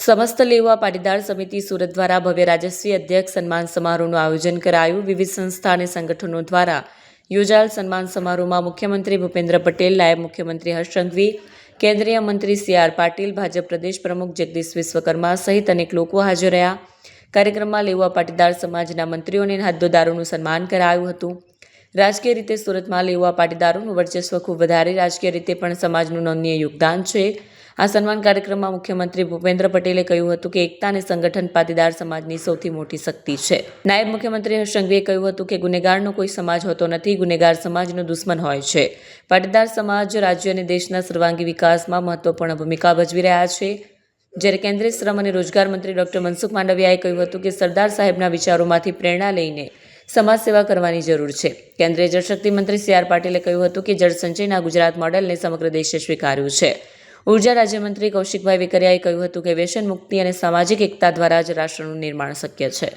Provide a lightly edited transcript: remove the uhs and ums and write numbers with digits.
સમસ્ત લેવા પાટીદાર સમિતિ સુરત દ્વારા ભવ્ય રાજ્યશ્રી અધ્યક્ષ સન્માન સમારોહનું આયોજન કરાયું. વિવિધ સંસ્થા અને સંગઠનો દ્વારા યોજાયેલ સન્માન સમારોહમાં મુખ્યમંત્રી ભૂપેન્દ્ર પટેલ, નાયબ મુખ્યમંત્રી હર્ષ સંઘવી, કેન્દ્રીય મંત્રી સી.આર. પાટીલ, ભાજપ પ્રદેશ પ્રમુખ જગદીશ વિશ્વકર્મા સહિત અનેક લોકો હાજર રહ્યા. કાર્યક્રમમાં લેવા પાટીદાર સમાજના મંત્રીઓને હોદ્દેદારોનું સન્માન કરાયું હતું. રાજકીય રીતે સુરતમાં લેવા પાટીદારોનું વર્ચસ્વ ખૂબ વધારે, રાજકીય રીતે પણ સમાજનું નોંધનીય યોગદાન છે. આ સન્માન કાર્યક્રમમાં મુખ્યમંત્રી ભૂપેન્દ્ર પટેલે કહ્યું હતું કે એકતા અને સંગઠન પાટીદાર સમાજની સૌથી મોટી શક્તિ છે. નાયબ મુખ્યમંત્રી હર્ષ સંઘવીએ કહ્યું હતું કે ગુનેગારનો કોઈ સમાજ હોતો નથી, ગુનેગાર સમાજનો દુશ્મન હોય છે. પાટીદાર સમાજ રાજ્ય અને દેશના સર્વાંગી વિકાસમાં મહત્વપૂર્ણ ભૂમિકા ભજવી રહ્યા છે. જ્યારે કેન્દ્રીય શ્રમ અને રોજગાર મંત્રી ડોક્ટર મનસુખ માંડવિયાએ કહ્યું હતું કે સરદાર સાહેબના વિચારોમાંથી પ્રેરણા લઈને સમાજ સેવા કરવાની જરૂર છે. કેન્દ્રીય જળશક્તિ મંત્રી સી.આર. પાટીલે કહ્યું હતું કે જળ સંચયના ગુજરાત મોડેલને સમગ્ર દેશે સ્વીકાર્યું છે. ઉર્જા રાજ્યમંત્રી કૌશિકભાઈ વેકરિયાએ કહ્યું હતું કે વ્યસન મુક્તિ અને સામાજિક એકતા દ્વારા જ રાષ્ટ્રનું નિર્માણ શક્ય છે.